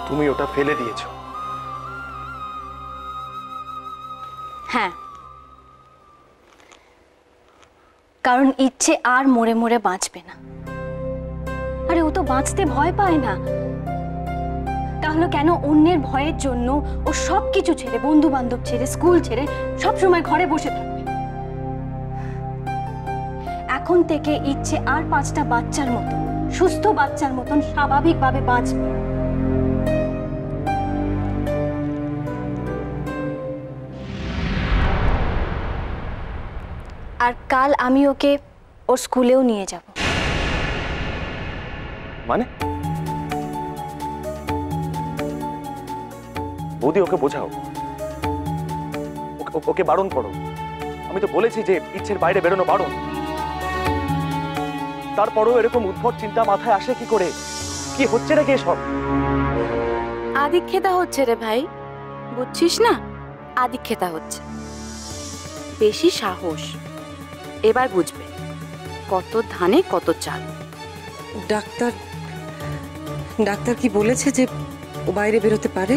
তুমি ওটা ফেলে দিয়েছো। হ্যাঁ, কারণ ইচ্ছে আর মরে মরে বাঁচবে না। আরে ও তো বাঁচতে ভয় পায় না, তাহলে কেন অন্যের ভয়ের জন্য ও সবকিছু ছেড়ে, বন্ধু বান্ধব ছেড়ে, স্কুল ছেড়ে সবসময় ঘরে বসে থাকবে? এখন থেকে ইচ্ছে আর 5টা বাচ্চার মতো, সুস্থ বাচ্চার মতন স্বাভাবিকভাবে বাঁচবে। আর কাল আমি ওকে ওর স্কুলেও নিয়ে যাব। মানে? বৌদি ওকে বোঝাও, ওকে বারণ করো। আমি তো বলেছি যে ইচ্ছের বাইরে বেরোনো বারণ। তারপরও এরকম উদ্ভট চিন্তা মাথায় আসে কি করে? কি হচ্ছে নাকি এসব? আদিক্ষেতা হচ্ছে রে ভাই, বুঝছিস না? আদিক্ষেতা হচ্ছে। বেশি সাহস, এবার বুঝবে কত ধানে কত চাল। ডাক্তার ডাক্তার কি বলেছে যে ও বাইরে বেরোতে পারে?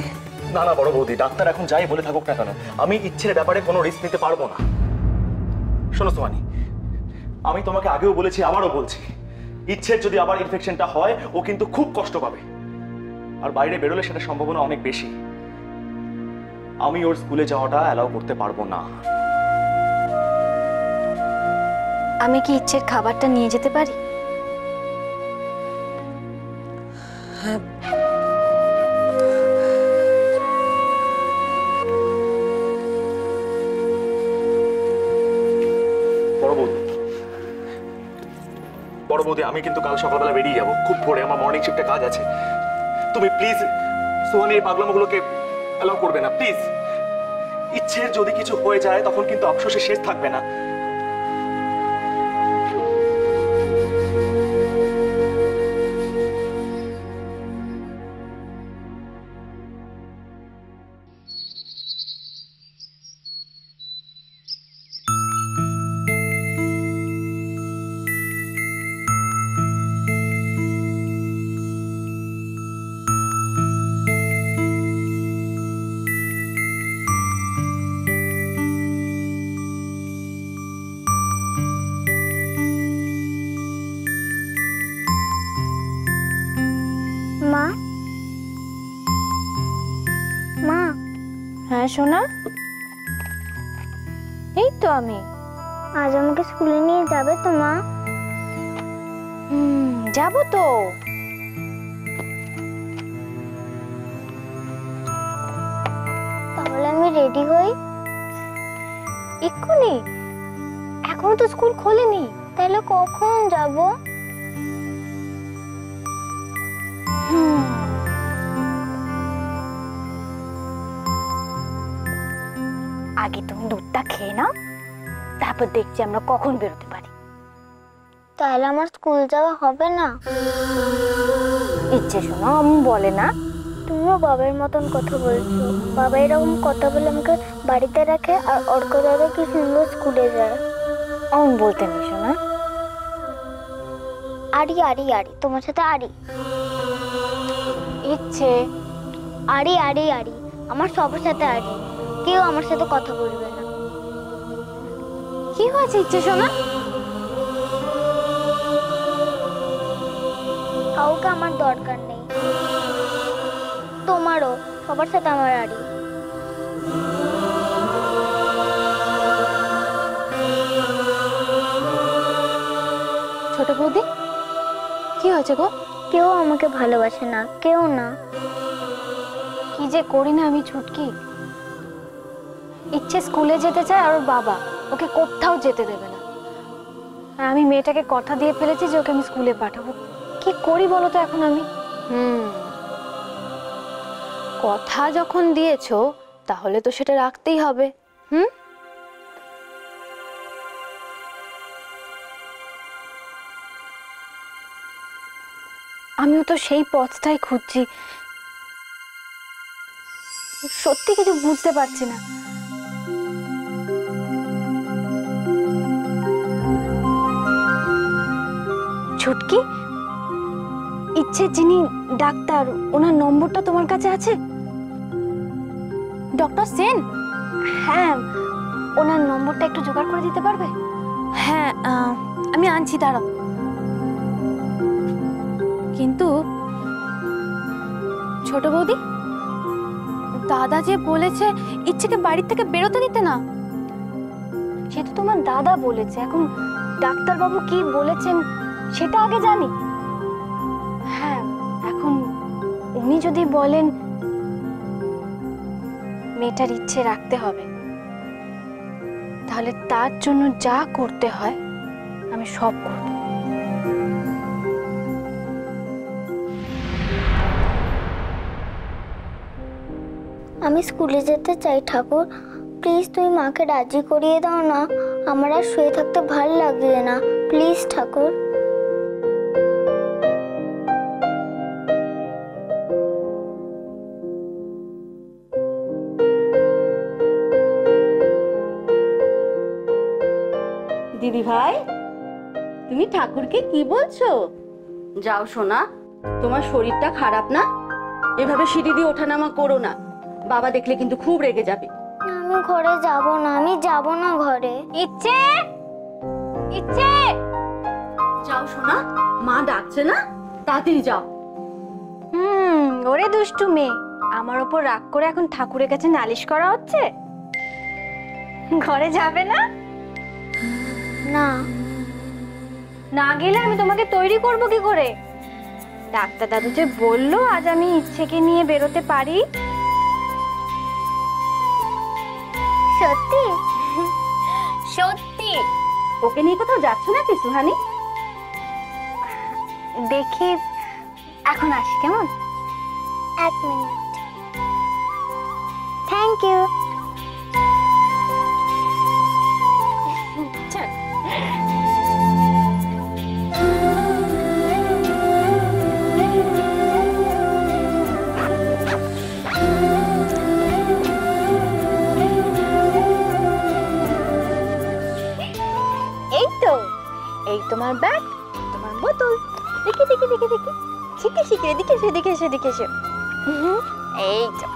না না বড় বৌদি, ডাক্তার এখন যাই বলে থাকুক না কেন, আমি ইচ্ছের ব্যাপারে কোনো রিস্ক নিতে পারবো না। শোনো সোমানি, আমি তোমাকে আগেও বলেছি, আবারও বলছি, ইচ্ছের যদি আবার ইনফেকশনটা হয় ও কিন্তু খুব কষ্ট পাবে। আর বাইরে বেরোলে সেটা সম্ভাবনা অনেক বেশি। আমি ওর স্কুলে যাওয়াটা অ্যালাউ করতে পারবো না। আমি কি ইচ্ছের খাবারটা নিয়ে যেতে পারি? হ্যাঁ, বড় বৌদি, আমি কিন্তু কাল সকালবেলা বেরিয়ে যাবো, খুব ভোরে, আমার মর্নিং শিফটে কাজ আছে। তুমি প্লিজ সোহানি এই পাগলামোগুলোকে অ্যালাউ করবে না, প্লিজ। ইচ্ছের যদি কিছু হয়ে যায় তখন কিন্তু আফসোসে শেষ থাকবে না। মা, মা। হ্যাঁ সোনা, এই তো আমি। আজ আমাকে স্কুলে নিয়ে যাবে তো মা? যাবো তো। তাহলে আমি রেডি হই এক্ষুনি? এখনো তো স্কুল খোলেনি। তাহলে কখন যাব? আগে তুমি দুধটা খেয়ে নাও, তারপর দেখছি আমরা কখন বেরোতে পারি। তাহলে আমার স্কুল যাওয়া হবে না? ইচ্ছে শোনো, আমি বলে না। তুমিও বাবার মতন কথা বলছো। বাবা এরকম কথা বলে আমাকে বাড়িতে রাখে, আর অর্ক দাদা কি সুন্দর স্কুলে যায়। অমন বলতে নেই শোনা। আরি আরি আরি, তোমার সাথে আরি। ইচ্ছে আরি আরি আরি, আমার সবার সাথে আরি। কেউ আমার সাথে কথা বলবে না। কি হয়েছে ইচ্ছে শোনা? কাউকে আমার দরকার নেই, তোমারও। সবার সাথে আমার আরি। ছোট বৌদি, কি হয়েছে গো? কেউ আমাকে ভালোবাসে না, কেউ না। কি যে করি না আমি ছুটকি। ইচ্ছে স্কুলে যেতে চায়, আর ওর বাবা ওকে কোথাও যেতে দেবে না। আর আমি মেয়েটাকে কথা দিয়ে ফেলেছি যে ওকে আমি স্কুলে পাঠাবো। কি করি বলো তো এখন আমি? কথা যখন দিয়েছো তাহলে তো সেটা রাখতেই হবে। আমিও তো সেই পথটাই খুঁজছি, সত্যি কিছু বুঝতে পারছি না। ছুটকি, ইচ্ছে যিনি ডাক্তার, ওনার নম্বরটা তোমার কাছে আছে? ডক্টর সেন? হ্যাঁ, ওনার নম্বরটা একটু জোগাড় করে দিতে পারবে? হ্যাঁ, আমি আনছি, দাঁড়াও। কিন্তু ছোট বৌদি, দাদা যে বলেছে ইচ্ছেকে বাড়ি থেকে বেরোতে দিতে না। সে তো তোমার দাদা বলেছে, এখন ডাক্তারবাবু কি বলেছেন সেটা আগে জানি। হ্যাঁ, এখন উনি যদি বলেন মেয়েটার ইচ্ছে রাখতে হবে, তাহলে তার জন্য যা করতে হয় আমি সব করব। আমি স্কুলে যেতে চাই ঠাকুর, প্লিজ তুমি মাকে রাজি করিয়ে দাও না, আমার আর শুয়ে থাকতে ভালো লাগছে না, প্লিজ ঠাকুর। দিদি ভাই, তুমি ঠাকুরকে কি বলছো? যাও সোনা, তোমার শরীরটা খারাপ না, এভাবে সিঁড়ি দিয়ে ওঠানামা করো না, বাবা দেখলে কিন্তু খুব রেগে যাবে। আমি ঘরে যাব না, আমি যাব না ঘরে। ইচ্ছে, ইচ্ছে, যাও সোনা, মা ডাকছে না, তাড়াতাড়ি যাও। ওরে দুষ্টু মেয়ে, আমার ওপর রাগ করে এখন ঠাকুরের কাছে নালিশ করা হচ্ছে? ঘরে যাবে না? না। না গেলে আমি তোমাকে তৈরি করব কি করে? ডাক্তার দাদু যে বললো আজ আমি ইচ্ছেকে নিয়ে বেরোতে পারি। সত্যি? সত্যি। ওকে নিয়ে কোথাও যাচ্ছ নাকি সুহানি? দেখি, এখন আসি কেমন? 1 মিনিট। Thank you. এই তো, এই তোমার ব্যাগ, তোমার বোতল। দেখি দেখি দেখি দেখি, শিখে শিখে এদিকে এসে, এদিকে এসে, এদিকে এসে। এই তো।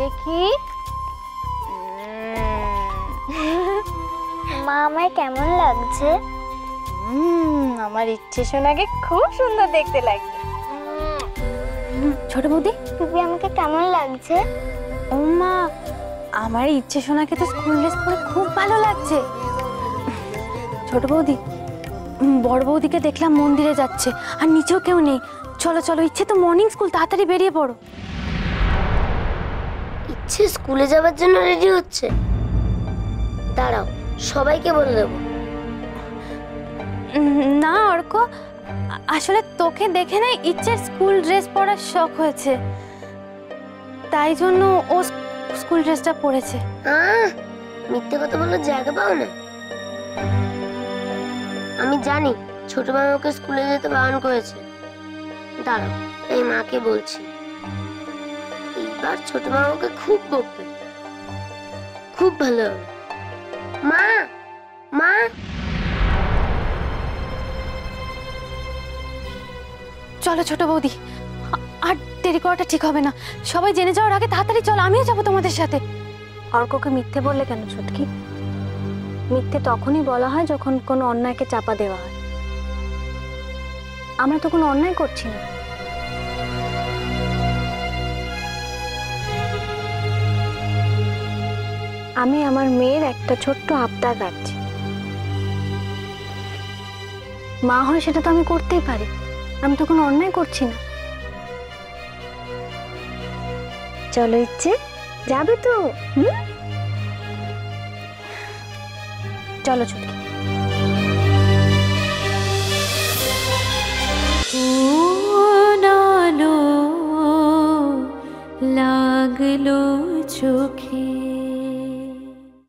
দেখি। মা, আমায় কেমন লাগছে? আমার ইচ্ছে সোনাকে খুব সুন্দর দেখতে লাগছে। ছোট বৌদি, তুমি আমাকে কেমন লাগছে? ও মা, আমার ইচ্ছে সোনাকে তো স্কুল ড্রেস পরে খুব ভালো লাগছে। ছোট বৌদি, বড় বৌদিকে দেখলাম মন্দিরে যাচ্ছে, আর নিচেও কেউ নেই। চলো চলো, ইচ্ছে তো মর্নিং স্কুল, তাড়াতাড়ি বেরিয়ে পড়ো। ইচ্ছে স্কুলে যাওয়ার জন্য রেডি হচ্ছে? দাঁড়াও, সবাইকে বলে দেবো। না অর্ক, আসলে তোকে দেখে না ইচ্ছের স্কুল ড্রেস পরার শখ হয়েছে, তাই জন্য ও স্কুল ড্রেসটা পরেছে। মিথ্যে কথা বলার জায়গা পাও না। আমি জানি ছোট মামা ওকে স্কুলে যেতে বারণ করেছে। দাঁড়াও, এই মাকে বলছি। এইবার ছোট মামা ওকে খুব বকবে, খুব ভালো হবে। মা, মা। চলো ছোট বৌদি, আর দেরি করাটা ঠিক হবে না। সবাই জেনে যাওয়ার আগে তাড়াতাড়ি চলো, আমিও যাবো তোমাদের সাথে। অর্ককে মিথ্যে বললে কেন ছুটকি? মিথ্যে তখনই বলা হয় যখন কোনো অন্যায়কে চাপা দেওয়া হয়। আমরা তো কোনো অন্যায় করছি না। আমি আমার মেয়ের একটা ছোট্ট আবদার রাখছি। মা হয় সেটা তো আমি করতেই পারি, আমি তো কোনো অন্যায় করছি না। চলো ইচ্ছে, যাবে তো? চলো ছুটকি। লাগলো চোখে